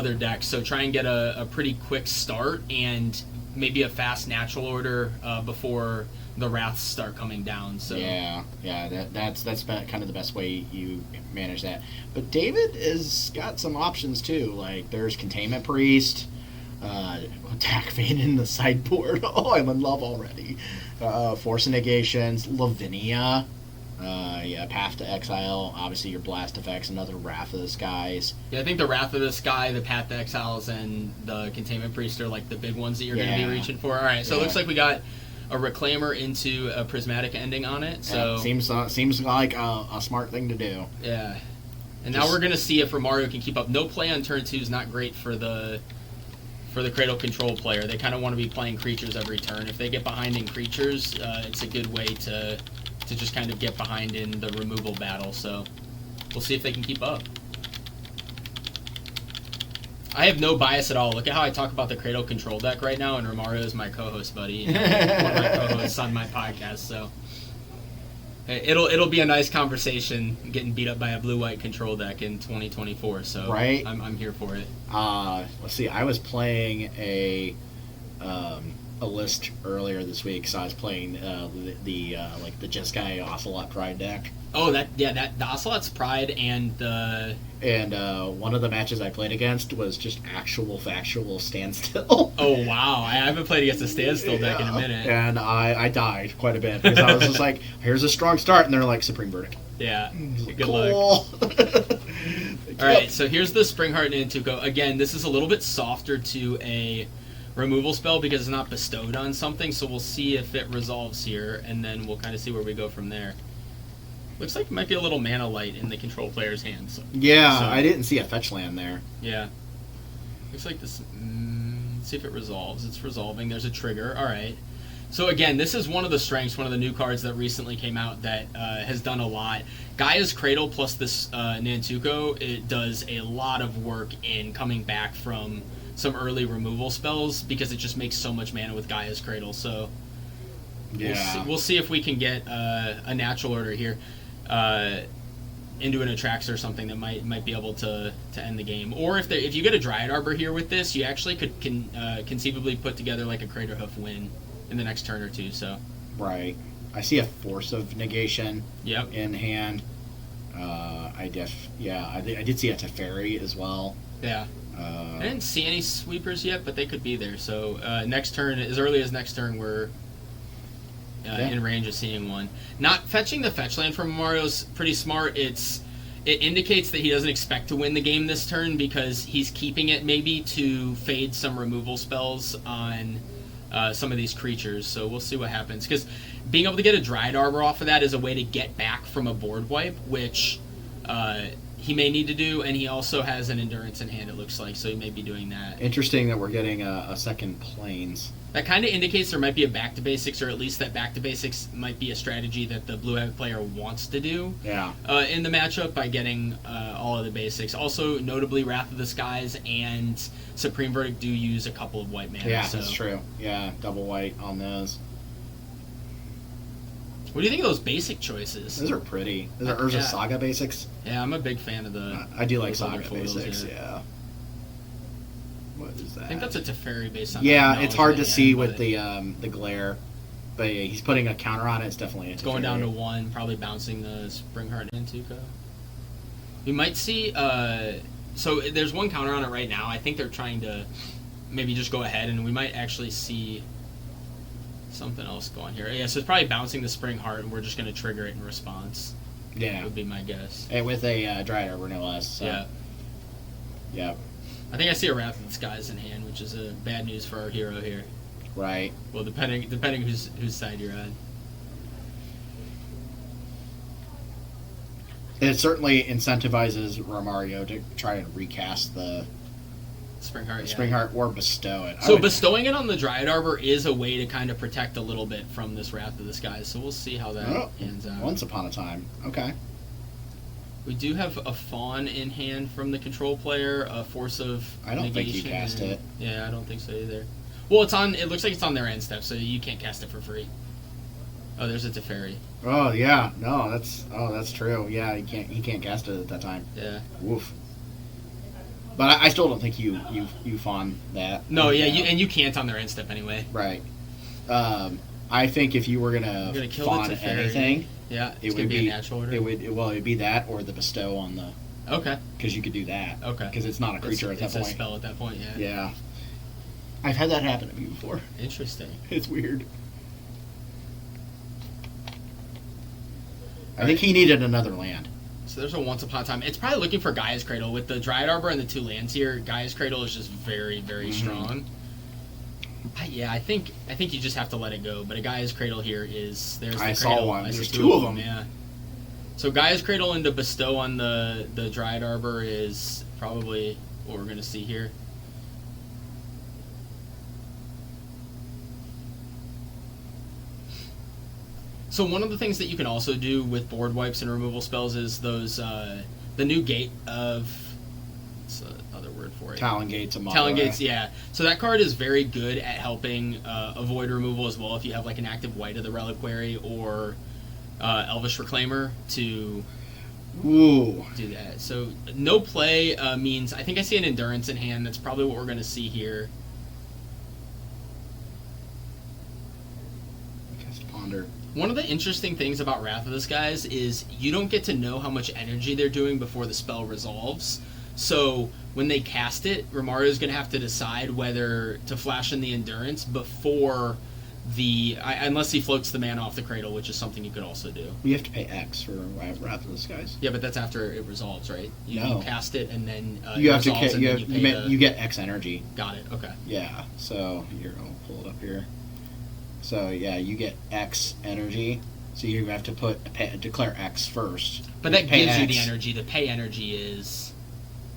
other decks. So try and get a pretty quick start and maybe a fast natural order before the wraths start coming down. So that's kind of the best way you manage that. But David has got some options too. Like there's Containment Priest, Attack Vein in the sideboard. Oh, I'm in love already. Force of Negations, Lavinia. Path to Exile. Obviously, your blast effects, another Wrath of the Skies. Yeah, I think the Wrath of the Sky, the Path to Exiles, and the Containment Priest are like the big ones that you're going to be reaching for. All right, so it looks like we got a Reclaimer into a Prismatic Ending on it. So seems like a smart thing to do. Yeah, and now we're going to see if Romario can keep up. No play on turn 2 is not great for the Cradle Control player. They kind of want to be playing creatures every turn. If they get behind in creatures, it's a good way to just kind of get behind in the removal battle. So we'll see if they can keep up. I have no bias at all. Look at how I talk about the Cradle Control deck right now, and Romario is my co-host, buddy. One of my co-hosts on my podcast. So it'll be a nice conversation getting beat up by a blue-white control deck in 2024. So right. I'm here for it. Let's see. I was playing a list earlier this week, so I was playing the Jeskai Ocelot Pride deck. Oh, the Ocelot's Pride and one of the matches I played against was just actual factual Standstill. Oh wow, I haven't played against a Standstill deck in a minute. And I died quite a bit because I was just like, here's a strong start, and they're like Supreme Verdict. Yeah, good luck. All right, so here's the Springheart Nantuko. Again, this is a little bit softer to a removal spell because it's not bestowed on something, so we'll see if it resolves here, and then we'll kind of see where we go from there. Looks like it might be a little Mana Light in the control player's hands. So, I didn't see a fetch land there. Yeah. Looks like this... let's see if it resolves. It's resolving. There's a trigger. All right. So again, this is one of the strengths, one of the new cards that recently came out that has done a lot. Gaia's Cradle plus this Nantuko, it does a lot of work in coming back from some early removal spells because it just makes so much mana with Gaia's Cradle. So we'll see if we can get a natural order here into an Atraxa or something that might be able to end the game. Or if you get a Dryad Arbor here with this, you actually could conceivably put together like a Craterhoof win in the next turn or two. So right, I see a Force of Negation. Yep. In hand. I did see a Teferi as well. Yeah. I didn't see any sweepers yet, but they could be there. So next turn, as early as next turn, we're in range of seeing one. Not fetching the fetch land from Mario's pretty smart. It indicates that he doesn't expect to win the game this turn because he's keeping it maybe to fade some removal spells on some of these creatures. So we'll see what happens. Because being able to get a Dryad Arbor off of that is a way to get back from a board wipe, which he may need to do, and he also has an Endurance in hand, it looks like, so he may be doing that. Interesting that we're getting a second Plains. That kind of indicates there might be a back to basics, or at least that back to basics might be a strategy that the blue-eyed player wants to do in the matchup by getting all of the basics. Also, notably, Wrath of the Skies and Supreme Verdict do use a couple of white mana. Yeah, that's true. Yeah, double white on those. What do you think of those basic choices? Those are pretty. Those are Urza Saga basics. Yeah, I'm a big fan of the... I do like Saga basics, yeah. What is that? I think that's a Teferi based on... Yeah, it's hard to see with the glare. But yeah, he's putting a counter on it. It's definitely a Teferi. Going down to 1, probably bouncing the Springheart Nantuko. We might see... so there's one counter on it right now. I think they're trying to maybe just go ahead, and we might actually see something else going here. Yeah, so it's probably bouncing the Springheart, and we're just going to trigger it in response. Yeah. Would be my guess. And with a Dryad Arbor, no less. So. Yeah. Yeah. I think I see a Wrath of the Skies in hand, which is bad news for our hero here. Right. Well, depending whose side you're on. It certainly incentivizes Romario to try and recast the Springheart or bestow it. So bestowing it on the Dryad Arbor is a way to kind of protect a little bit from this Wrath of the Skies. So we'll see how that ends out. Once upon a time. Okay. We do have a Fawn in hand from the control player, a Force of I don't Negation. think you cast it. Yeah, I don't think so either. Well, it looks like it's on their end step, so you can't cast it for free. Oh, there's a Teferi. Oh yeah, no, that's true. Yeah, he can't cast it at that time. Yeah. Woof. But I still don't think you fawn that. No, yeah, you can't on their end step anyway. Right. I think if you were gonna kill fawn the Teferi. anything, Yeah, it it's would gonna be a natural order. It'd be that or the bestow on the. Okay. Because you could do that. Okay. Because it's not a creature it's at that point. It's a spell at that point. Yeah. Yeah. I've had that happen to me before. Interesting. It's weird. I think he needed another land. So there's a Once Upon a Time. It's probably looking for Gaia's Cradle. With the Dryad Arbor and the 2 lands here, Gaia's Cradle is just very, very strong. I think you just have to let it go. But a Gaia's Cradle here is... There's the I Cradle. saw one. There's 2 of them. Yeah. So Gaia's Cradle into Bestow on the Dryad Arbor is probably what we're going to see here. So one of the things that you can also do with board wipes and removal spells is those the new Gate of what's the other word for it? Talon Gates. Talon Gates, yeah. So that card is very good at helping avoid removal as well if you have like an active White of the Reliquary or Elvish Reclaimer to do that. So no play means I think I see an Endurance in hand. That's probably what we're going to see here. Ponder. One of the interesting things about Wrath of the Skies is you don't get to know how much energy they're doing before the spell resolves. So when they cast it, Romario's going to have to decide whether to flash in the Endurance before unless he floats the mana off the Cradle, which is something you could also do. You have to pay X for Wrath of the Skies. Yeah, but that's after it resolves, right? You cast it and then you have to. you get X energy. Got it. Okay. Yeah. So here, I'll pull it up here. So yeah, you get X energy. So you have to declare X first. But that gives you the energy. The pay energy is.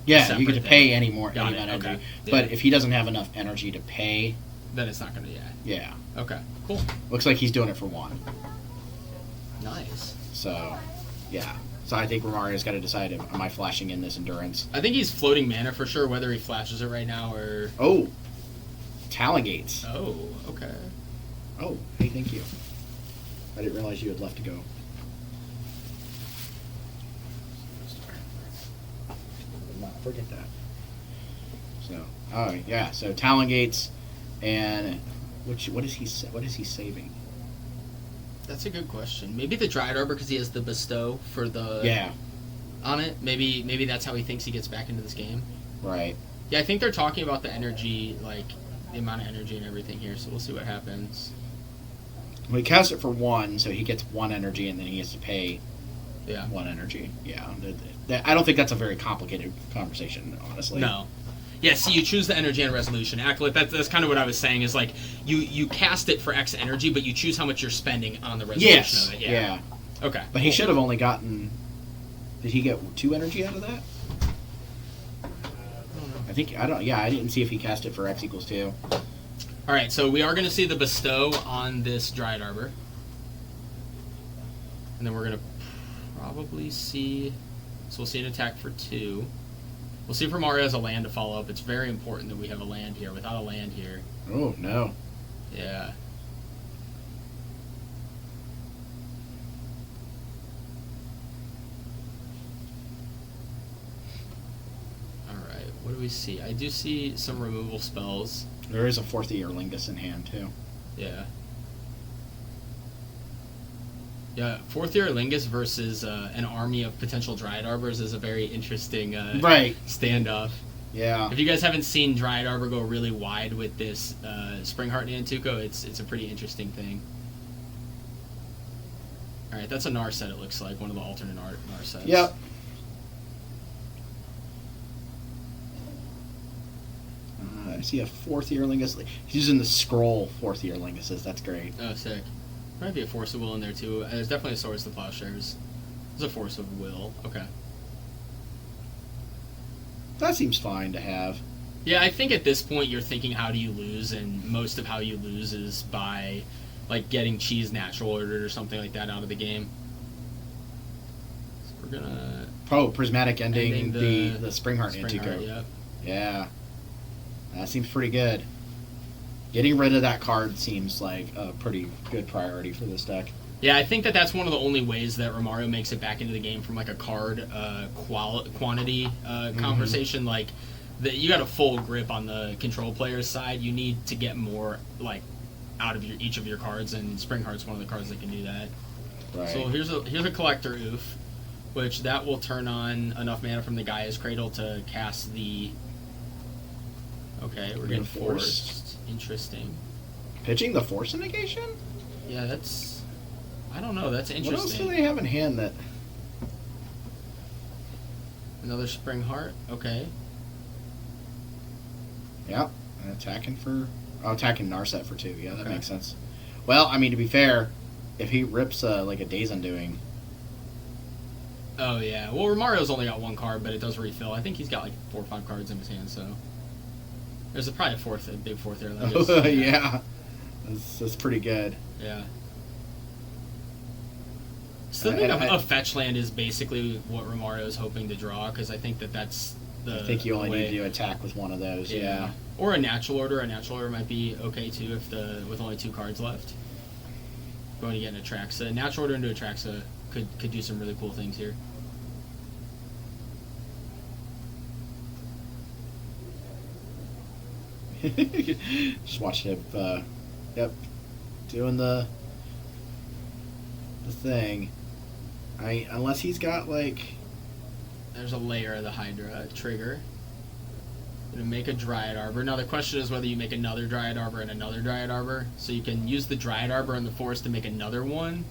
Yeah, you get to pay any energy. Okay. But if he doesn't have enough energy to pay, then it's not going to. Yeah. Okay. Cool. Looks like he's doing it for 1. Nice. So, yeah. So I think Romario's got to decide: am I flashing in this Endurance? I think he's floating mana for sure, whether he flashes it right now or. Oh, Talon Gates. Oh, okay. Oh, hey, thank you. I didn't realize you had left to go. Did not forget that. So, oh yeah. So Talon Gates, and what is he saving? That's a good question. Maybe the Dryad Arbor because he has the Bestow for the on it. Maybe that's how he thinks he gets back into this game. Right. Yeah, I think they're talking about the energy, like the amount of energy and everything here. So we'll see what happens. Well, he casts it for 1, so he gets 1 energy, and then he has to pay 1 energy. Yeah. I don't think that's a very complicated conversation, honestly. No. Yeah, see, you choose the energy and resolution. Acolyte, that's kind of what I was saying, is like, you cast it for X energy, but you choose how much you're spending on the resolution of it. Yeah. Okay. But he should have only gotten... Did he get 2 energy out of that? I didn't see if he cast it for X equals 2. All right, so we are going to see the Bestow on this Dryad Arbor. And then we're going to probably see... So we'll see an attack for 2. We'll see if Romario has a land to follow up. It's very important that we have a land here. Without a land here... Oh, no. Yeah. Alright, what do we see? I do see some removal spells. There is a 4th Earlingus in hand, too. Yeah. Yeah, 4th Earlingus versus an army of potential Dryad Arbors is a very interesting standoff. Yeah. If you guys haven't seen Dryad Arbor go really wide with this Springheart Nantuko, it's a pretty interesting thing. Alright, that's a Nar set, it looks like. One of the alternate Nar sets. Yep. I see a 4th Earlingus. He's using the scroll 4th Earlinguses. That's great. Oh, sick. Might be a Force of Will in there, too. There's definitely a Swords to Plowshares. There's a Force of Will. Okay. That seems fine to have. Yeah, I think at this point you're thinking how do you lose, and most of how you lose is by, like, getting Cheese natural ordered or something like that out of the game. So we're gonna... Oh, Prismatic ending the Springheart Nantuko. Yep. Yeah. That seems pretty good. Getting rid of that card seems like a pretty good priority for this deck. Yeah, I think that's one of the only ways that Romario makes it back into the game from like a card quantity conversation. Like you got a full grip on the control player's side. You need to get more like out of each of your cards, and Spring Heart's one of the cards that can do that. Right. So here's a Collector Oof, which that will turn on enough mana from the Gaia's Cradle to cast the. Okay, we're getting forced. Interesting. Pitching the Force Negation? Yeah, that's. I don't know. That's interesting. What else do they have in hand that? Another Spring Heart. Okay. Yeah, and attacking Narset for 2. Yeah, that makes sense. Well, I mean, to be fair, if he rips like a Days Undoing. Oh yeah. Well, Romario's only got 1 card, but it does refill. I think he's got like 4 or 5 cards in his hand, so there's probably a big fourth there. Yeah, that's pretty good. Yeah. So I think a fetch land is basically what Romario is hoping to draw, because I think that's the. I think you only need to attack with one of those. Yeah. Or a natural order. A natural order might be okay too with only 2 cards left. Going to get an Atraxa. Natural order into Atraxa could do some really cool things here. Just watch him. Doing the thing. Unless he's got like. There's a layer of the Hydra trigger. Gonna make a Dryad Arbor. Now the question is whether you make another Dryad Arbor and another Dryad Arbor. So you can use the Dryad Arbor in the forest to make another one.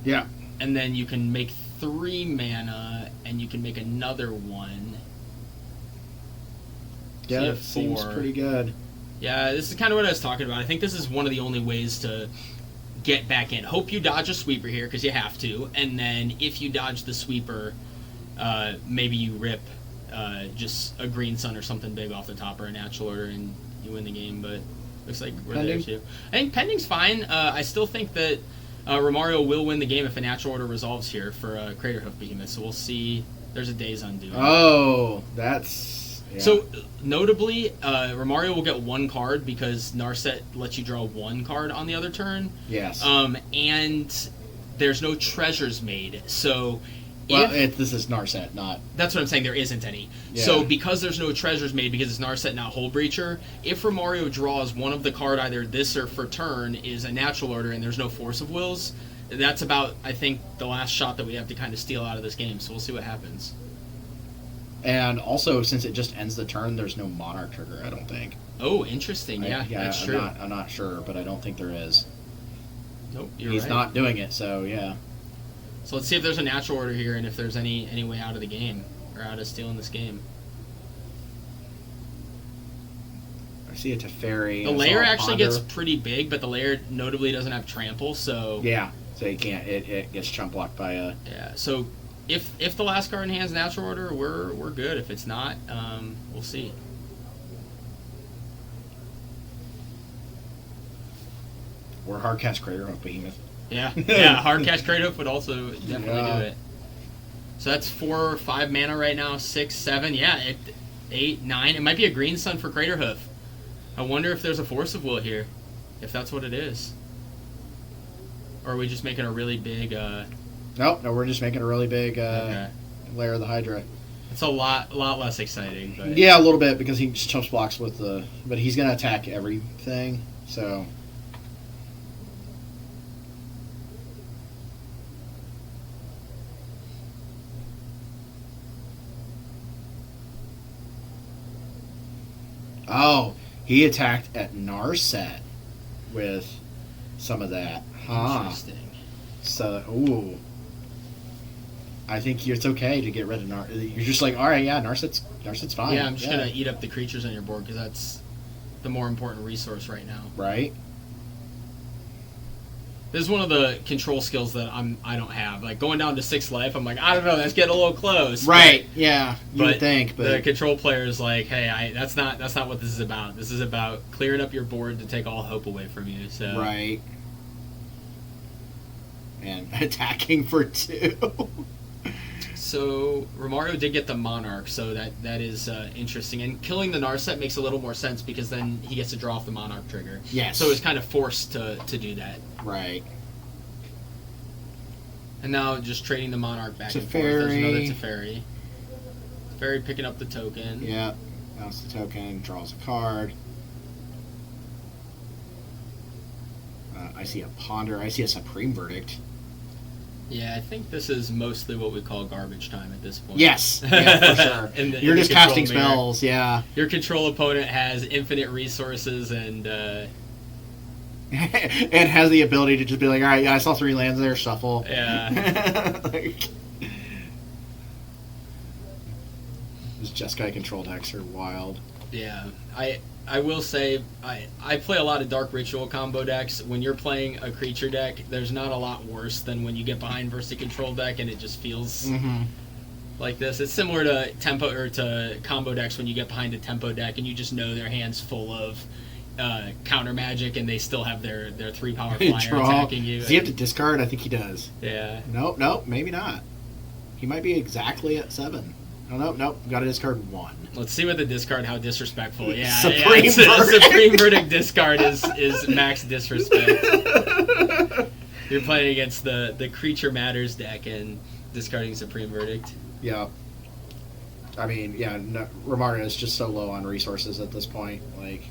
Yeah. And then you can make 3 mana and you can make another one. Yeah, that seems pretty good. Yeah, this is kind of what I was talking about. I think this is one of the only ways to get back in. Hope you dodge a sweeper here, because you have to. And then if you dodge the sweeper, maybe you rip just a Green Sun or something big off the top, or a natural order, and you win the game. But looks like we're there too. I think Pending's fine. I still think that Romario will win the game if a natural order resolves here for Craterhoof Behemoth. So we'll see. There's a Days Undoing. Oh, that's... Yeah. So, notably, Romario will get 1 card because Narset lets you draw 1 card on the other turn. Yes. And there's no treasures made. So, this is Narset, not... That's what I'm saying, there isn't any. Yeah. So, because there's no treasures made, because it's Narset, not Hullbreacher, if Romario draws one of the card, either this or for turn, is a natural order and there's no Force of Wills, that's about, I think, the last shot that we have to kind of steal out of this game. So, we'll see what happens. And also, since it just ends the turn, there's no Monarch trigger, I don't think. Oh, interesting. Yeah, that's true. I'm not sure, but I don't think there is. Nope, He's not doing it, so yeah. So let's see if there's a natural order here and if there's any way out of the game, or out of stealing this game. I see a Teferi. The layer actually gets pretty big, but the layer notably doesn't have trample, so... Yeah, so you can't... It gets chump blocked by a... Yeah, so... If the last card in hand's natural order, we're good. If it's not, we'll see. Or Hardcast Craterhoof Behemoth. Yeah, Hardcast Craterhoof would also definitely do it. So that's 4 or 5 mana right now. 6, 7, 8, 9. It might be a Green Sun for Craterhoof. I wonder if there's a Force of Will here, if that's what it is. Or are we just making a really big... No, we're just making a really big layer of the Hydra. It's a lot less exciting. But... Yeah, a little bit, because he just chumps blocks with the... But he's going to attack everything, so... Oh, he attacked at Narset with some of that. Interesting. So, ooh. I think it's okay to get rid of Narset. You're just like, all right, yeah, Narset's fine. Yeah, I'm just going to eat up the creatures on your board because that's the more important resource right now. Right. This is one of the control skills that I don't have. Like, going down to 6 life, I'm like, I don't know, that's getting a little close. Right, yeah, you would think. But the control player is like, hey, that's not what this is about. This is about clearing up your board to take all hope away from you. So right. And attacking for 2. So Romario did get the Monarch, so that is interesting. And killing the Narset makes a little more sense because then he gets to draw off the Monarch trigger. Yes. So he's kind of forced to do that. Right. And now just trading the Monarch back and forth. Teferi. There's another Teferi. Teferi picking up the token. Yeah, mounts the token, draws a card. I see a Ponder. I see a Supreme Verdict. Yeah, I think this is mostly what we call garbage time at this point. Yes, yeah, for sure. You're just casting spells, yeah. Your control opponent has infinite resources and... and has the ability to just be like, all right, yeah, I saw 3 lands there, shuffle. Yeah. Like, those Jeskai control decks are wild. Yeah, I will say I play a lot of Dark Ritual combo decks. When you're playing a creature deck, there's not a lot worse than when you get behind versus a control deck and it just feels like this. It's similar to tempo or to combo decks when you get behind a tempo deck and you just know their hand's full of counter magic and they still have their 3-power flyer attacking you. Does he have to discard? I think he does. Yeah. Nope, maybe not. He might be exactly at 7. Oh, nope. Got to discard 1. Let's see what the discard, how disrespectful. Yeah, Supreme Verdict. Supreme Verdict discard is max disrespect. You're playing against the Creature Matters deck and discarding Supreme Verdict. Yeah. I mean, yeah, no, Romario is just so low on resources at this point. Like,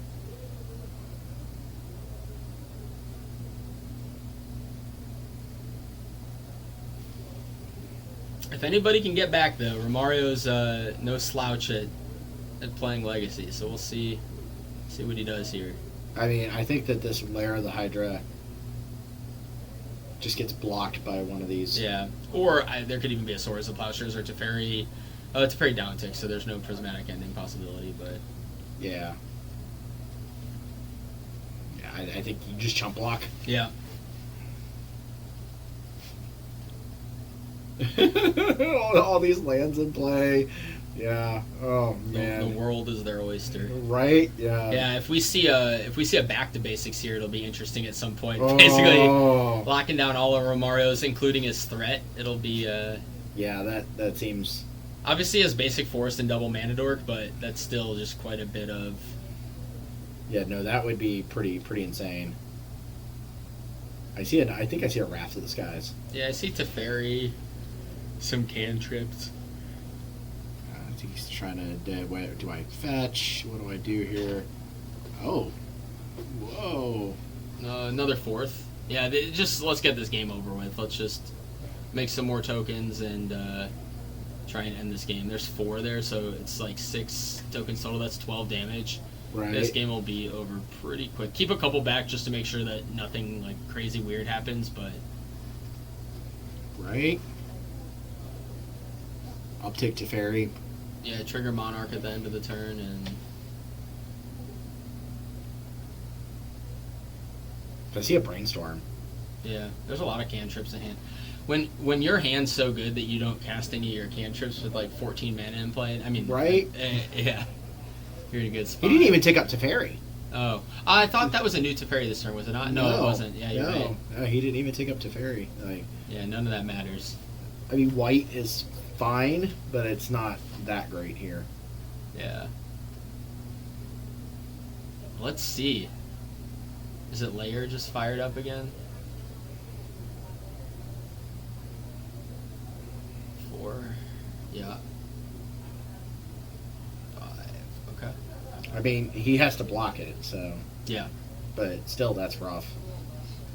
if anybody can get back, though, Romario's no slouch at playing Legacy, so we'll see what he does here. I mean, I think that this Lair of the Hydra just gets blocked by one of these. Yeah, or there could even be a Swords of Plowshares or Teferi. Oh, Teferi down tick, so there's no prismatic ending possibility, but... Yeah. Yeah, I think you just chump block. Yeah. all these lands in play. Yeah. Oh man. The world is their oyster. Right? Yeah. Yeah. If we see a back to basics here, it'll be interesting at some point. Basically, locking down all of Romario's, including his threat. It'll be. Yeah. That seems. Obviously, he has basic forest and double mana dork, but that's still just quite a bit of. Yeah. No, that would be pretty insane. I think I see a Wrath of the Skies. Yeah, I see Teferi. Some cantrips. I think he's trying to. Do I fetch? What do I do here? Oh, whoa! Another 4th. Yeah, let's get this game over with. Let's just make some more tokens and try and end this game. There's 4 there, so it's like 6 tokens total. That's 12 damage. Right. This game will be over pretty quick. Keep a couple back just to make sure that nothing like crazy weird happens, but. Right. Uptick Teferi. Yeah, trigger Monarch at the end of the turn, and... I see a Brainstorm. Yeah, there's a lot of cantrips in hand. When your hand's so good that you don't cast any of your cantrips with like 14 mana in play, I mean... Right? Yeah. You're in a good spot. He didn't even take up Teferi. Oh. I thought that was a new Teferi this turn, was it not? No, it wasn't. Yeah, you're right. No, he didn't even take up Teferi. Yeah, none of that matters. I mean, white is fine, but it's not that great here. Yeah. Let's see. Is it Lair just fired up again? 4. Yeah. 5. Okay. I mean, he has to block it, so... Yeah. But still, that's rough.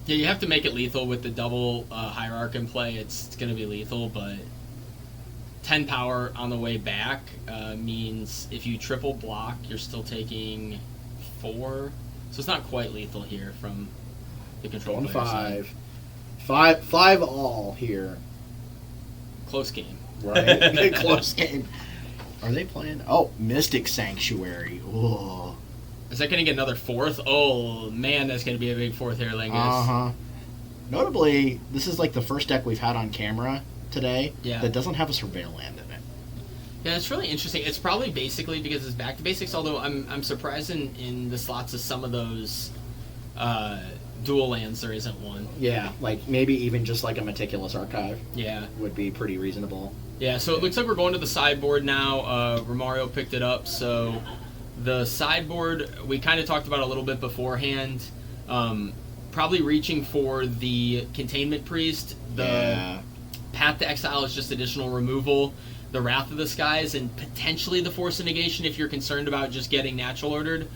Yeah, you have to make it lethal with the double Hierarch in play. It's going to be lethal, but 10 power on the way back means if you triple block, you're still taking 4. So it's not quite lethal here from the control Going player 5. 5 all here. Close game. Right? Close game. Are they playing? Oh, Mystic Sanctuary. Oh. Is that going to get another 4th? Oh, man, that's going to be a big 4th here, Lingus. Uh-huh. Notably, this is like the first deck we've had on camera today that doesn't have a Surveil land in it. Yeah, it's really interesting. It's probably basically because it's back to basics, although I'm surprised in the slots of some of those dual lands there isn't one. Yeah, like maybe even just like a Meticulous Archive. Yeah. Would be pretty reasonable. Yeah, so it looks like we're going to the sideboard now. Romario picked it up, so the sideboard we kind of talked about a little bit beforehand. Probably reaching for the Containment Priest. The Path to Exile is just additional removal. the Wrath of the Skies and potentially the Force of Negation if you're concerned about just getting natural ordered.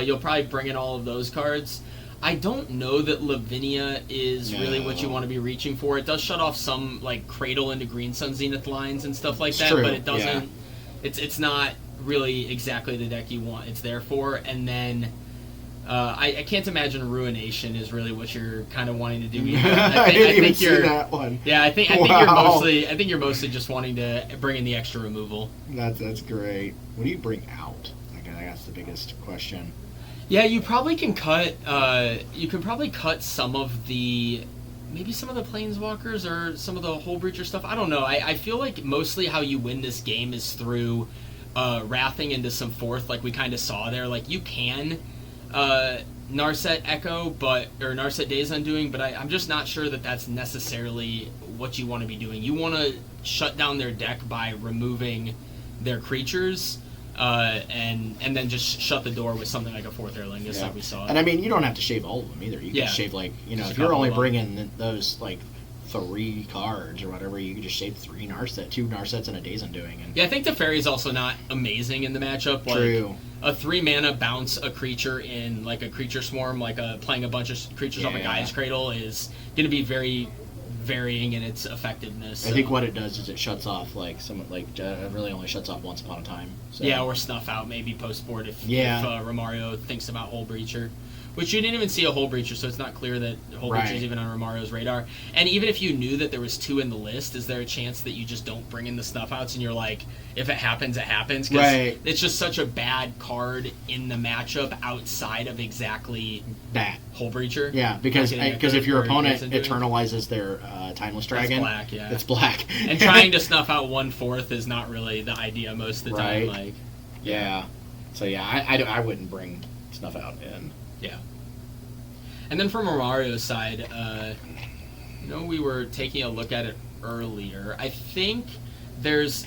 You'll probably bring in all of those cards. I don't know that Lavinia is really what you want to be reaching for. It does shut off some like Cradle into Green Sun Zenith lines and stuff like that, true. but it doesn't. Yeah. It's not really exactly the deck you want. It's there for, and then I can't imagine Ruination is really what you're kind of wanting to do either. I didn't even see that one. Yeah, I think you're mostly just wanting to bring in the extra removal. That's great. What do you bring out? That's the biggest question. Yeah, you probably can cut. You can probably cut some of the, maybe some of the Planeswalkers or some of the Hull Breacher stuff. I don't know. I feel like mostly how you win this game is through wrathing into some fourth, like we kind of saw there. Like you can Narset Echo, or Narset Days Undoing, but I'm just not sure that that's necessarily what you want to be doing. You want to shut down their deck by removing their creatures. And then just shut the door with something like a fourth Airling, just like we saw. And I mean, you don't have to shave all of them either. You can shave if you're only bringing those like 3 cards or whatever, you can just shave 2 Narsets and a Days Undoing. And I think Teferi is also not amazing in the matchup. Like, true. A 3 mana bounce a creature in like a creature swarm, like playing a bunch of creatures off a Gaia's Cradle is going to be very varying in its effectiveness. So. I think what it does is it shuts off it really only shuts off Once Upon a Time. So. Yeah, or snuff out maybe post board if Romario thinks about Hull Breacher. Which you didn't even see a Hull Breacher, so it's not clear that Hull Breacher is even on Romario's radar. And even if you knew that there was 2 in the list, is there a chance that you just don't bring in the snuff outs and you're like, if it happens, it happens? Because it's just such a bad card in the matchup outside of exactly that Hull Breacher. Yeah, because if your opponent eternalizes their Timeless Dragon, it's black. And trying to snuff out 1/4 is not really the idea most of the time. Like, So I wouldn't bring snuff out in. Yeah. And then from Romario's side, we were taking a look at it earlier. I think there's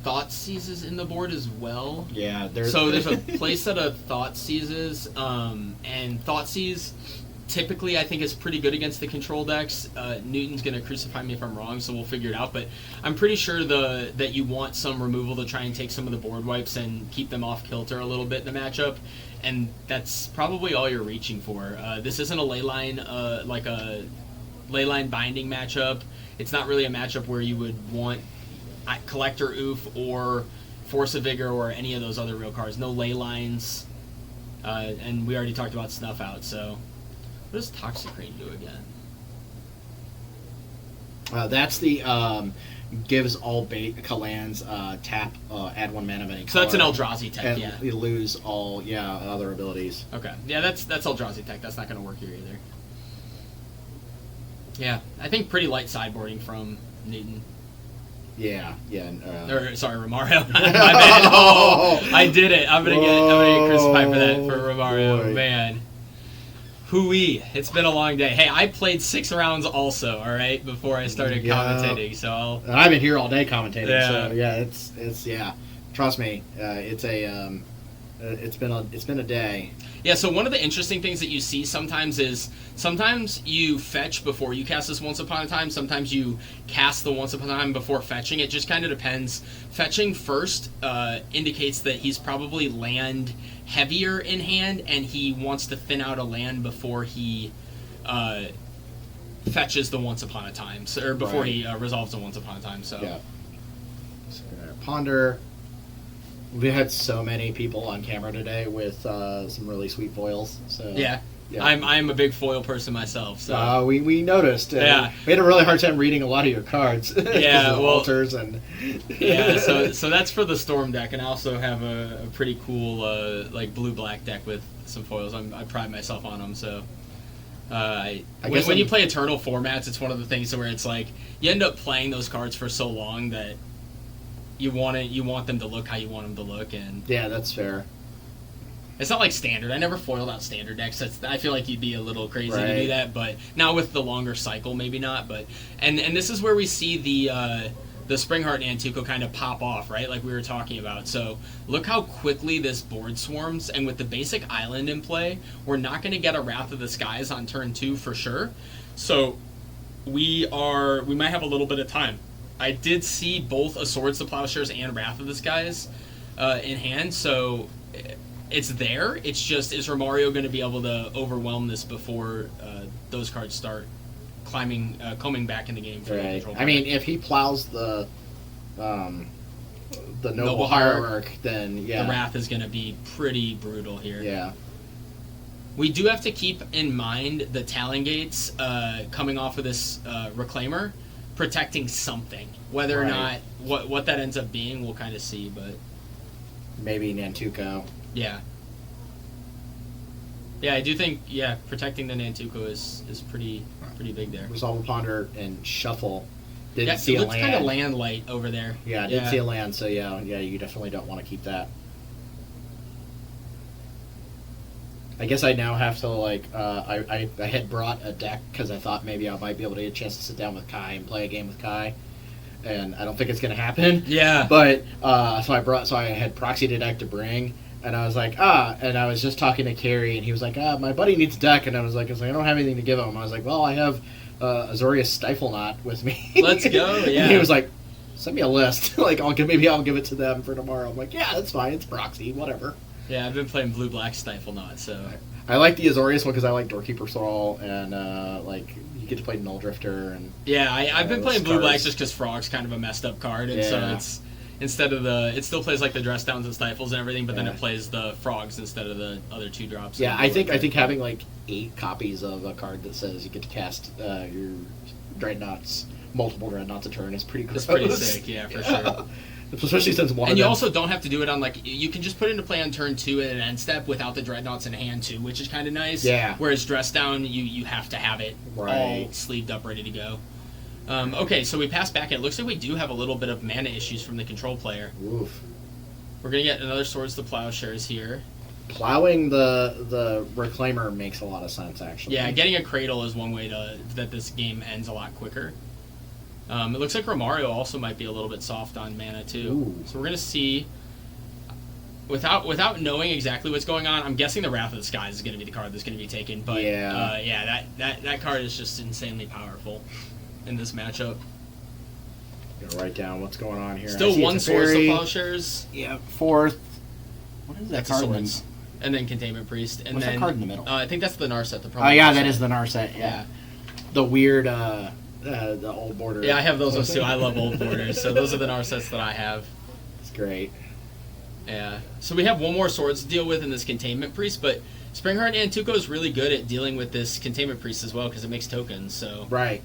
Thought Seizes in the board as well. Yeah, there's a playset of Thought Seizes, and Thought Seize typically I think is pretty good against the control decks. Newton's going to crucify me if I'm wrong, so we'll figure it out. But I'm pretty sure that you want some removal to try and take some of the board wipes and keep them off kilter a little bit in the matchup. And that's probably all you're reaching for. This isn't a leyline, like a leyline binding matchup. It's not really a matchup where you would want Collector Oof or Force of Vigor or any of those other real cards. No leylines. And we already talked about Snuff Out, so what does Toxic Rain do again? That's the gives all Kalans tap, add 1 mana of any color. So that's an Eldrazi tech, and you lose all other abilities. Okay, yeah, that's Eldrazi tech. That's not going to work here either. Yeah, I think pretty light sideboarding from Newton. Yeah. Sorry, Romario. My bad. Oh, I did it. I'm gonna get crucified for that for Romario. Boy. Man. Hooey. It's been a long day. Hey, I played 6 rounds also, all right, before I started commentating. So I've been here all day commentating. Yeah. So it's trust me, it's been a day. Yeah, so one of the interesting things that you see sometimes is you fetch before you cast this Once Upon a Time. Sometimes you cast the Once Upon a Time before fetching. It just kind of depends. Fetching first indicates that he's probably land heavier in hand, and he wants to thin out a land before he fetches the Once Upon a Time, or before he resolves the Once Upon a Time. So, so Ponder. We had so many people on camera today with some really sweet foils. So yeah. I'm a big foil person myself. So we noticed. We had a really hard time reading a lot of your cards. Altars and So that's for the Storm deck, and I also have a pretty cool like blue-black deck with some foils. I pride myself on them. So when you play Eternal formats, it's one of the things where it's like you end up playing those cards for so long that you want them to look how you want them to look, and that's fair. It's not like Standard. I never foiled out Standard decks. I feel like you'd be a little crazy to do that, but now with the longer cycle, maybe not. But and this is where we see the Springheart and Antuco kind of pop off, right? Like we were talking about. So look how quickly this board swarms, and with the basic island in play, we're not going to get a Wrath of the Skies on turn 2 for sure. So we might have a little bit of time. I did see both a Swords to Plowshares and Wrath of the Skies in hand, so it's there. It's just, is Romario going to be able to overwhelm this before those cards start coming back in the game for the control player? I mean, if he plows the Noble Hierarch, then yeah. The Wrath is going to be pretty brutal here. Yeah. We do have to keep in mind the Talon Gates coming off of this Reclaimer, protecting something. Whether or not what that ends up being, we'll kind of see. But maybe Nantuko. Yeah. Yeah, I do think protecting the Nantuko is pretty big there. Resolve Ponder and Shuffle. Didn't see a land. It looks kind of land. land light over there. Yeah, I didn't see a land, so yeah, you definitely don't want to keep that. I guess I now have to, like, I had brought a deck because I thought maybe I might be able to get a chance to sit down with Kai and play a game with Kai, and I don't think it's going to happen. Yeah. But, so I had proxied a deck to bring, and I was like, and I was just talking to Carrie, and he was like, my buddy needs a deck, and I was like, I don't have anything to give him. I was like, well, I have Azorius Stifle Knot with me. Let's go, yeah. And he was like, send me a list. Like, maybe I'll give it to them for tomorrow. I'm like, yeah, that's fine. It's proxy, whatever. Yeah, I've been playing Blue-Black Stifle Knot, so... I like the Azorius one because I like Doorkeeper Thrall, and, you get to play Null Drifter, and... Yeah, I've been playing Blue-Black just because Frog's kind of a messed up card, and so it's... Instead of it still plays like the Dress Downs and Stifles and everything, but then it plays the Frogs instead of the other 2-drops. Yeah, I think having, like, 8 copies of a card that says you get to cast your Dreadnoughts, multiple Dreadnoughts a turn is pretty gross. It's pretty sick, yeah, for sure. Especially since one and of you them... also don't have to do it on, like, you can just put it into play on turn 2 at an end step without the Dreadnoughts in hand, too, which is kind of nice. Yeah. Whereas Dress Down, you have to have it all sleeved up, ready to go. Okay, so we pass back. It looks like we do have a little bit of mana issues from the control player. Oof. We're going to get another Swords to Plowshares here. Plowing the Reclaimer makes a lot of sense, actually. Yeah, getting a Cradle is one way that this game ends a lot quicker. It looks like Romario also might be a little bit soft on mana, too. Ooh. So we're going to see... Without knowing exactly what's going on, I'm guessing the Wrath of the Skies is going to be the card that's going to be taken. But that card is just insanely powerful in this matchup. Gonna write down what's going on here. Still one Swords to Plowshares. Yeah, 4th. What is that that's card? Swords. And then Containment Priest. And what's then, that card in the middle? I think that's the Narset. That is the Narset, yeah. The weird, the old border. Yeah, I have those ones too. I love old borders. So those are the Narsets that I have. It's great. Yeah. So we have one more Swords to deal with in this Containment Priest, but Springheart Nantuko is really good at dealing with this Containment Priest as well because it makes tokens. So right.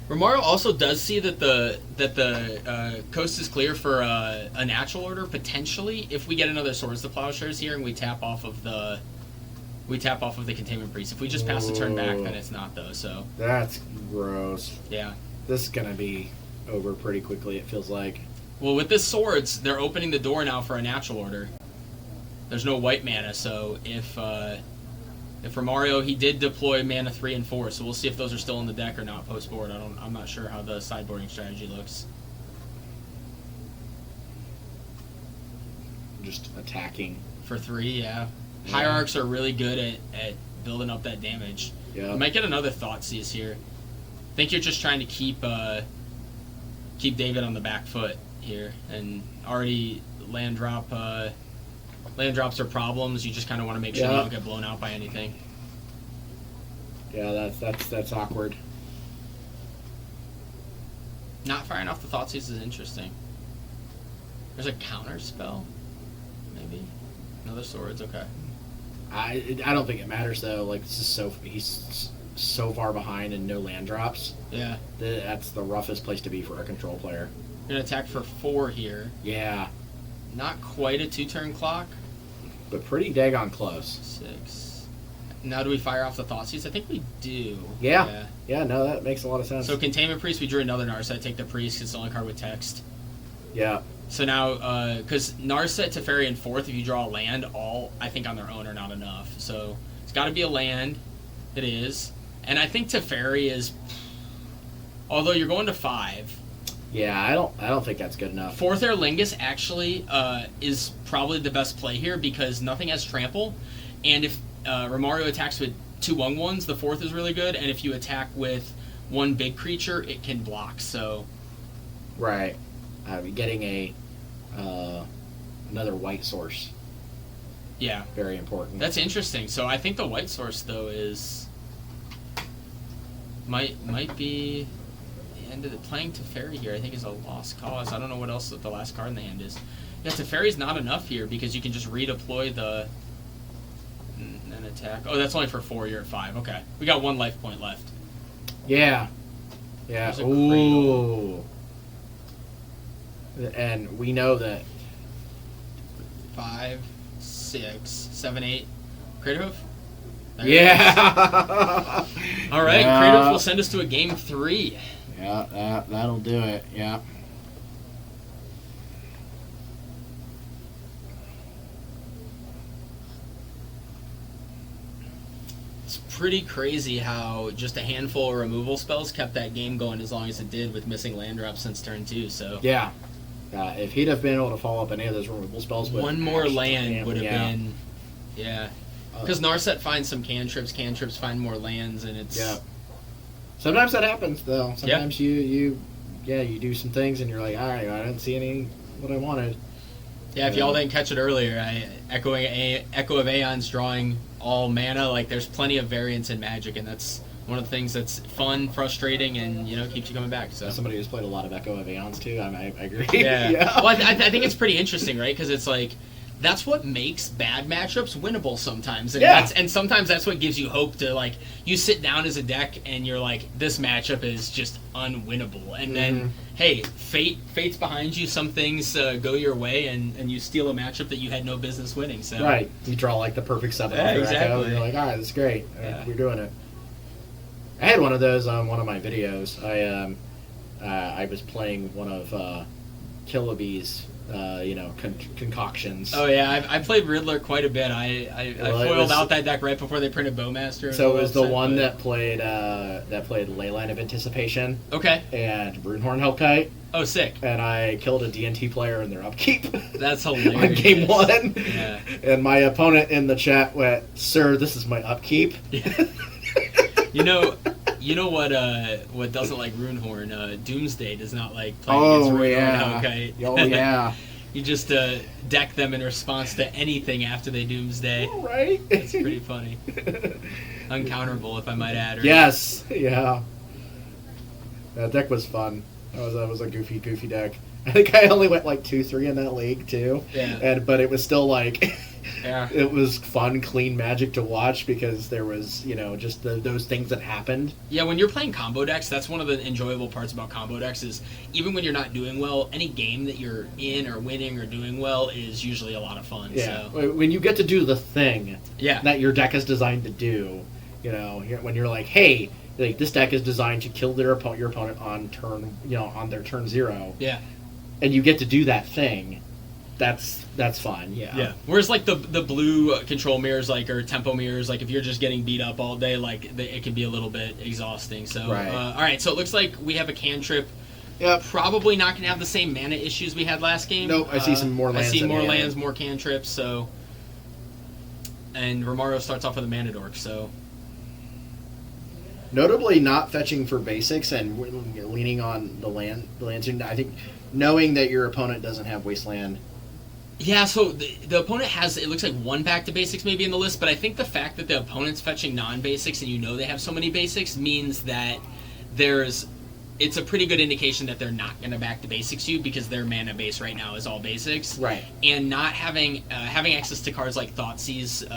Romario also does see that the coast is clear for a natural order potentially if we get another Swords to Plowshares here and we tap off of the Containment Priest. If we just pass the turn back, then it's not though. So that's gross. Yeah. This is gonna be over pretty quickly. It feels like. Well, with this Swords, they're opening the door now for a natural order. There's no white mana, so if Romario, he did deploy mana 3 and 4, so we'll see if those are still in the deck or not post board. I'm not sure how the sideboarding strategy looks. Just attacking For 3, yeah. Hierarchs are really good at building up that damage. Yeah. You might get another Thoughtseize here. I think you're just trying to keep David on the back foot here, and already land drops are problems. You just kind of want to make sure you don't get blown out by anything. Yeah, that's awkward. Not firing off the Thoughtseize is interesting. There's a counter spell, maybe another Swords. Okay. I don't think it matters though. Like he's so far behind and no land drops. Yeah. That's the roughest place to be for a control player. You're gonna attack for 4 here. Yeah. Not quite a 2-turn clock. But pretty daggone close. 6. Now do we fire off the Thoughtseizes? I think we do. Yeah. No, that makes a lot of sense. So Containment Priest, we drew another Narset. Take the Priest, it's the only card with text. Yeah. So now, because Narset, Teferi, and 4th, if you draw a land, all, I think on their own are not enough. So it's got to be a land. It is. And I think Teferi is, although you're going to 5. Yeah, I don't think that's good enough. 4th Aer Lingus actually is probably the best play here because nothing has trample, and if Romario attacks with 2/1/1s, the 4th is really good, and if you attack with one big creature, it can block. So Right. Getting another white source. yeah, Very important. that's interesting. So I think the white source though is might be the end of the playing Teferi here. I think is a lost cause. I don't know what else the last card in the hand is. Yeah, Teferi's not enough here because you can just redeploy the an attack. Oh, that's only for 4. You're at 5. Okay, we got 1 life point left. Yeah. Yeah. There's a Ooh. And we know that 5, 6, 7, 8. Craterhoof? There it is. Yeah. All right, Yeah. Kratos will send us to a game 3. Yeah, that'll do it. Yeah. It's pretty crazy how just a handful of removal spells kept that game going as long as it did with missing land drops since turn 2. So Yeah. If he'd have been able to follow up any of those removal spells with one more actually- land would have yeah. been, yeah. Because Narset finds some cantrips find more lands, and it's Yeah. Sometimes that happens though. Sometimes you do some things and you're like, all right, I didn't see any what I wanted. yeah. If y'all didn't catch it earlier, Echo of Aeon's drawing all mana. Like there's plenty of variance in Magic, and that's one of the things that's fun, frustrating, and keeps you coming back. So As somebody who's played a lot of Echo of Aeons too, I agree. yeah. Well, I think it's pretty interesting, right? Because it's like that's what makes bad matchups winnable sometimes, and Yeah. and sometimes that's what gives you hope to like you sit down as a deck and you're like this matchup is just unwinnable, and then hey, fate's behind you. Some things go your way, and you steal a matchup that you had no business winning. So Right. You draw like the perfect 7 Yeah, off your exactly. Echo, and you're like, all right, that's great. Yeah. We're doing it. I had one of those on one of my videos. I was playing one of Killabee's concoctions. Oh yeah, I played Riddler quite a bit. I Well, it foiled was- out that deck right before they printed Bowmaster. So it was the upset, one but- that played Leyline of Anticipation Okay. and Brunehorn Hellkite, Oh, sick. and I killed a D&T player in their upkeep That's hilarious. on game 1. Yeah. And my opponent in the chat went, "Sir, this is my upkeep." Yeah. You know what doesn't like Runehorn? Doomsday does not like playing against Runehorn. Okay. Oh yeah. You just deck them in response to anything after they Doomsday. Right. It's pretty funny. Uncounterable, if I might add. Right? Yes. Yeah. That deck was fun. That was a goofy deck. I think I only went like 2-3 in that league too. Yeah. But it was still like. Yeah. It was fun, clean Magic to watch because there was, just those things that happened. Yeah, when you're playing combo decks, that's one of the enjoyable parts about combo decks is even when you're not doing well, any game that you're in or winning or doing well is usually a lot of fun. Yeah. So. When you get to do the thing Yeah. that your deck is designed to do, when you're like, hey, like this deck is designed to kill your opponent on turn, on their turn 0. Yeah. And you get to do that thing. That's fun. Yeah. Yeah. Whereas like the blue control mirrors or tempo mirrors, like if you're just getting beat up all day, it can be a little bit exhausting. So Right. All right, so it looks like we have a cantrip. Yep. Probably not gonna have the same mana issues we had last game. Nope, I see some more lands I see in more hand. lands, more cantrips. So, and Romario starts off with a mana dork. So Notably, not fetching for basics and leaning on the lands. I think knowing that your opponent doesn't have Wasteland. yeah, so the opponent has, it looks like one back to basics maybe in the list, but I think the fact that the opponent's fetching non-basics and they have so many basics means that it's a pretty good indication that they're not going to back to basics you because their mana base right now is all basics. Right. And not having access to cards like Thoughtseize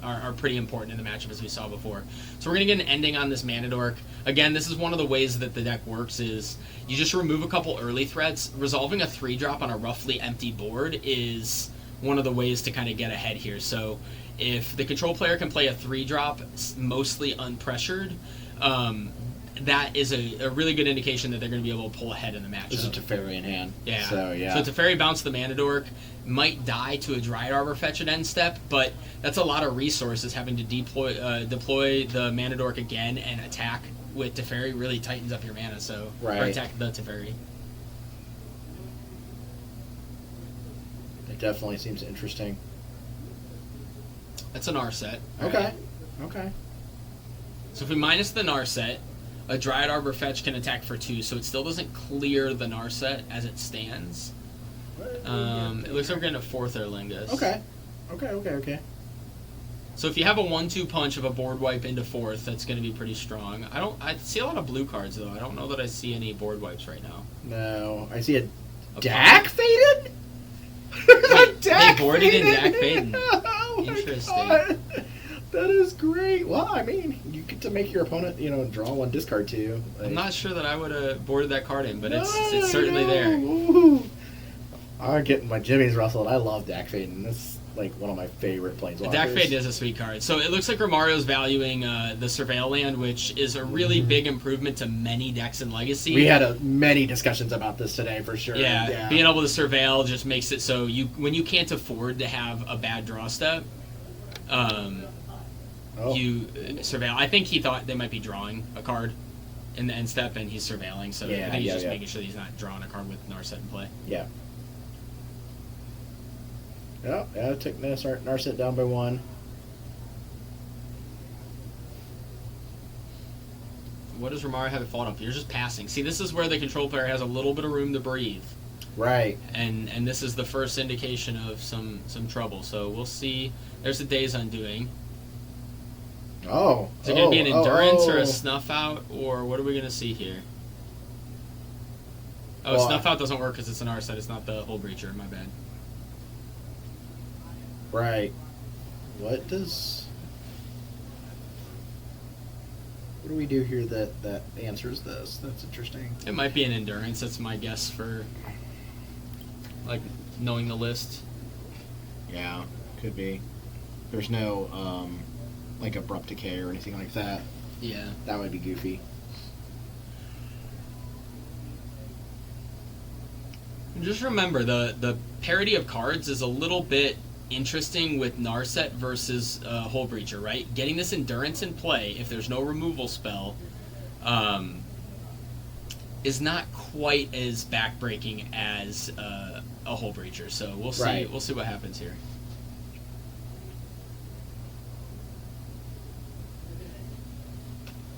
are pretty important in the matchup as we saw before. So we're going to get an ending on this Mana Dork. Again, this is one of the ways that the deck works is you just remove a couple early threats. Resolving a 3-drop on a roughly empty board is one of the ways to kind of get ahead here. So if the control player can play a 3-drop mostly unpressured, that is a really good indication that they're going to be able to pull ahead in the matchup. This is Teferi in hand. Yeah. So, yeah. So Teferi bounce the Mana Dork, might die to a Dryad Arbor fetch at end step, but that's a lot of resources having to deploy the Mana Dork again and attack with Teferi really tightens up your mana, so Right. or attack the Teferi. It definitely seems interesting. That's an R set. Okay. Okay. So if we minus the Narset, A Dryad Arbor Fetch can attack for 2, so it still doesn't clear the Narset as it stands. It looks like we're getting a 4th Erlingus. Okay. So if you have a 1-2 punch of a board wipe into 4th, that's going to be pretty strong. I see a lot of blue cards, though. I don't know that I see any board wipes right now. No. I see a Dak Faden? They boarded in Dak Faden. Oh Interesting. God. That is great. Well, I mean, you get to make your opponent, draw 1, discard 2. Like, I'm not sure that I would have boarded that card in, but it's certainly there. Ooh. I'm getting my jimmies rustled. I love Dak Faden. That's like one of my favorite planeswalkers. Dak Faden is a sweet card. So it looks like Romario's valuing the Surveil land, which is a really big improvement to many decks in Legacy. We had many discussions about this today for sure. Yeah, being able to Surveil just makes it so when you can't afford to have a bad draw step, you Surveil. I think he thought they might be drawing a card in the end step, and he's surveilling. So I think he's just making sure he's not drawing a card with Narset in play. Yeah. Yeah, took Narset down by 1. What does Romario have it fallen up? You're just passing. See, this is where the control player has a little bit of room to breathe. Right. And this is the first indication of some trouble. So we'll see. There's the Day's Undoing. Oh. Is it going to be an Endurance or a Snuff Out, or what are we going to see here? Oh, Snuff Out doesn't work because it's an Narset. It's not the Hull Breacher. My bad. Right. What do we do here that answers this? That's interesting. It might be an Endurance. That's my guess for, knowing the list. Yeah, could be. There's no, Abrupt Decay or anything like that. Yeah. That would be goofy. Just remember, the parity of cards is a little bit interesting with Narset versus Hull Breacher, right? Getting this Endurance in play, if there's no removal spell, is not quite as backbreaking as a Hull Breacher. So we'll see. Right. We'll see what happens here.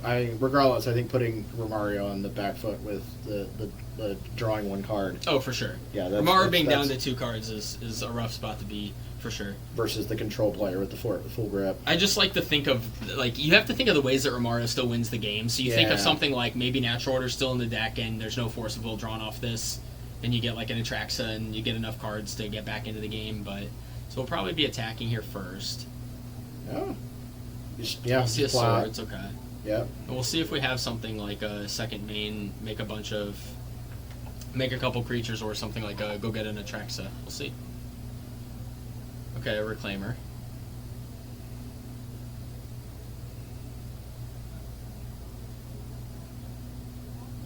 Regardless, I think putting Romario on the back foot with the drawing 1 card. Oh, for sure. Yeah, Romario being down to 2 cards is a rough spot to be, for sure. Versus the control player with the full grip. I just like to think of, you have to think of the ways that Romario still wins the game. So you think of something like maybe Natural Order still in the deck and there's no Force of Will drawn off this, and you get an Atraxa and you get enough cards to get back into the game. So we'll probably be attacking here first. Oh. We'll see a Swords, okay. Yep. And we'll see if we have something like a second main, make a couple creatures, or something like go get an Atraxa. We'll see. Okay, a Reclaimer.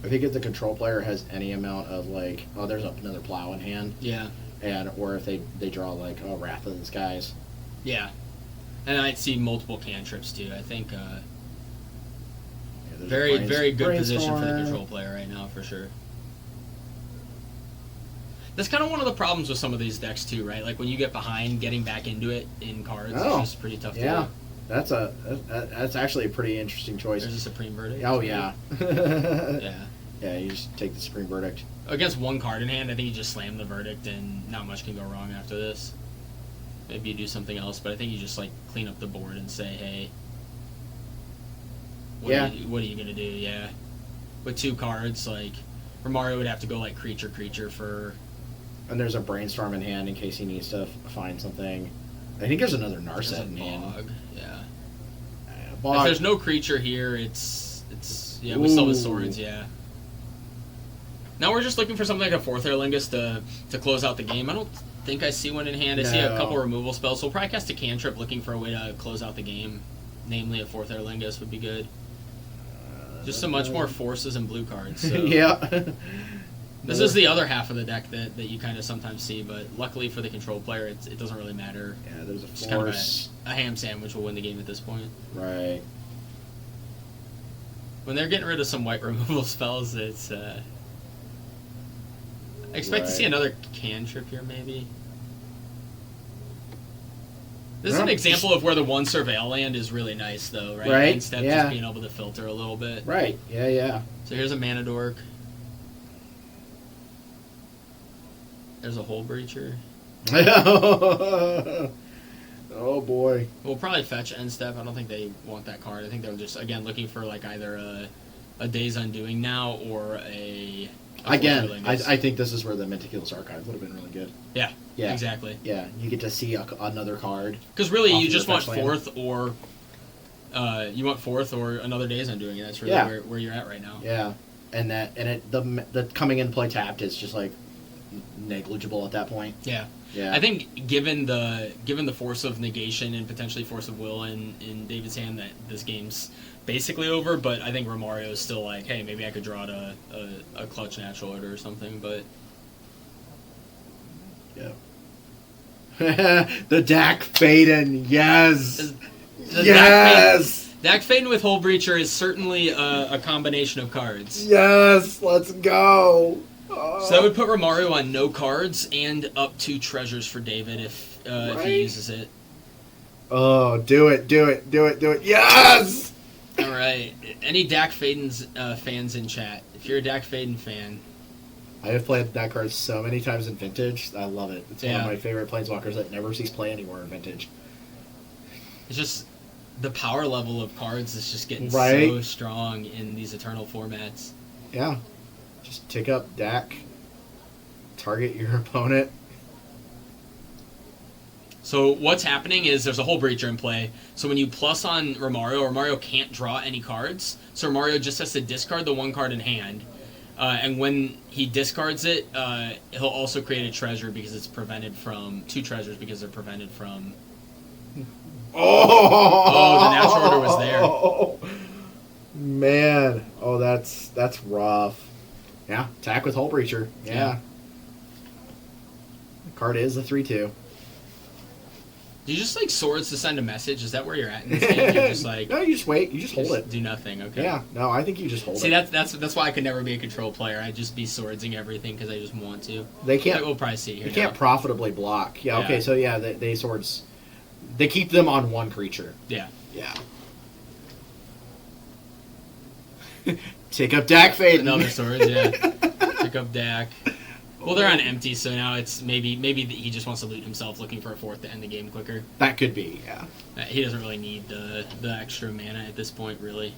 I think if the control player has any amount of there's another Plow in hand. Yeah. Or if they draw Wrath of the Skies. Yeah. And I'd see multiple cantrips too. I think very good position for the control player right now, for sure. That's kind of one of the problems with some of these decks too, right? Like when you get behind, getting back into it in cards is just pretty tough to do. That's actually a pretty interesting choice. There's a Supreme Verdict. Oh yeah. Yeah. Yeah, you just take the Supreme Verdict. Against 1 card in hand, I think you just slam the Verdict and not much can go wrong after this. Maybe you do something else, but I think you just clean up the board and say, hey, what are you gonna do? Yeah. With 2 cards, Romario would have to go creature for. And there's a Brainstorm in hand in case he needs to find something. I think there's another Narset in hand. Yeah. Bog. If there's no creature here, it's we still have Swords, yeah. Now we're just looking for something like a 4th Erlingus to close out the game. I don't think I see one in hand. I see a couple removal spells, so we'll probably cast a cantrip looking for a way to close out the game. Namely, a 4th Erlingus would be good. Just so much more forces and blue cards. So. Yeah. This is the other half of the deck that you kind of sometimes see, but luckily for the control player, it doesn't really matter. Yeah, there's a force. Just kind of a ham sandwich will win the game at this point. Right. When they're getting rid of some white removal spells, it's... I expect to see another cantrip here, maybe. This is Yeah. an example of where the one surveil land is really nice, though, right? Right, Instead of yeah. just being able to filter a little bit. Right. Yeah. So here's a Mana Dork. There's a Hole Breacher. Oh boy. We'll probably fetch End Step. I don't think they want that card. I think they're just, again, looking for like either a Days Undoing now or a Again, Force I Willingness. think this is where the Meticulous Archive would have been really good. Yeah, Yeah. exactly. Yeah, you get to see another card. Because really, Off you your just want fetch land. fourth or another Days Undoing, and that's really Yeah. where you're at right now. Yeah, and the coming in play tapped is just like negligible at that point. Yeah. Yeah, I think given the force of negation and potentially force of will in David's hand, that this game's basically over. But I think Romario is still like, hey, maybe I could draw out a clutch natural order or something. But yeah. The Dak Faden, yes, the yes, Dak Faden with Hole Breacher is certainly a combination of cards. yes. Let's go. So that would put Romario on no cards and up 2 treasures for David if Right. he uses it. Oh, do it. Yes. All right. Any Dak Faden's fans in chat? If you're a Dak Faden fan, I have played that card so many times in Vintage. I love it. It's one Yeah. of my favorite Planeswalkers that never sees play anymore in Vintage. it's just the power level of cards is just getting Right. so strong in these Eternal formats. Yeah. Just tick up Dak. Target your opponent. So what's happening is there's a Hole Breacher in play. So when you plus on Romario can't draw any cards. So Romario just has to discard the 1 card in hand. And when he discards it, he'll also create a treasure because it's prevented from 2 treasures because they're prevented from. Oh, the natural order was there. Man, oh, that's rough. Yeah, attack with Hole Breacher. Yeah. The card is a 3/2. Do you just like swords to send a message? Is that where you're at in this game? You're just like No, you just wait. You just hold it. do nothing. Okay. Yeah, no, I think you just hold See, it. that's why I could never be a control player. I'd just be swordsing everything because I just want to. They can't. We'll probably see here. You can't now. profitably block. Yeah. Okay. Yeah. So yeah, they swords. They keep them on 1 creature. Yeah. Yeah. Take up Dak Faden. Another swords. Yeah. Pick up Dak. Well, they're on empty, so now it's maybe he just wants to loot himself, looking for a 4th to end the game quicker. That could be. Yeah. He doesn't really need the extra mana at this point, really.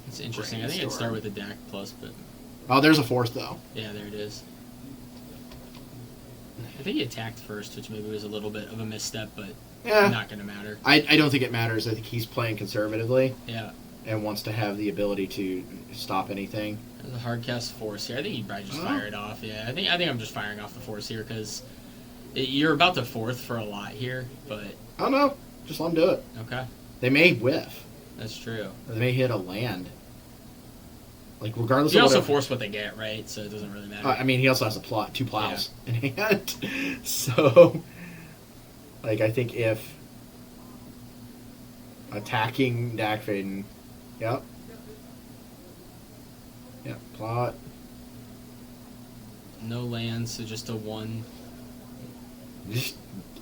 It's interesting. I think I'd start with a Dak plus, but Oh, there's a 4th though. yeah, there it is. I think he attacked first, which maybe was a little bit of a misstep, but Yeah. not going to matter. I don't think it matters. I think he's playing conservatively Yeah. and wants to have the ability to stop anything. There's a hard cast force here. I think you'd probably just Oh. fire it off. Yeah, I think I'm just firing off the force here because you're about to 4th for a lot here, but I don't know. Just let him do it. okay, They may whiff. that's true. Or they may hit a land. Like, regardless You of also whatever. force what they get, right? So it doesn't really matter. I mean, he also has a plot, 2 plows in hand. So, like, I think if attacking Dak Faden, yep. Yep, plot. No lands, so just a 1.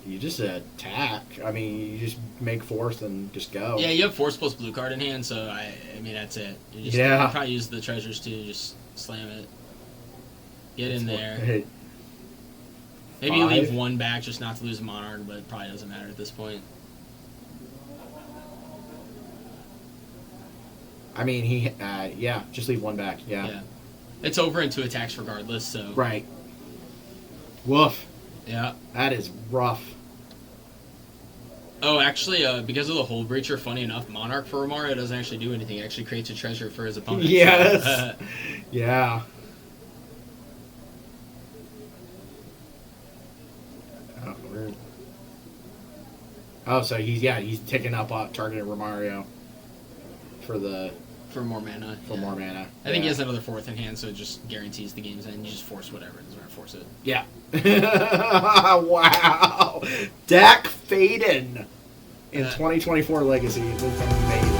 You just attack. I mean, you just make 4th and just go. Yeah, you have force plus blue card in hand, so I mean that's it. You just Yeah. you probably use the treasures to just slam it. Get in there. Hey, Maybe you leave 5. 1 back just not to lose a monarch, but it probably doesn't matter at this point. I mean, yeah, just leave 1 back. Yeah. It's over in 2 attacks regardless, so Right. Woof. yeah. That is rough. Oh, actually, because of the Hole Breacher, funny enough, Monarch for Romario doesn't actually do anything. It actually creates a treasure for his opponent. Yes. So, Yeah. Oh, weird. Oh, so he's taking up targeting Romario for for more mana. for yeah. more mana. I think he has another 4th in hand, so it just guarantees the game's end. You just force whatever. It doesn't matter, force it. Yeah. Wow. Dak Faden in 2024 Legacy. That's amazing.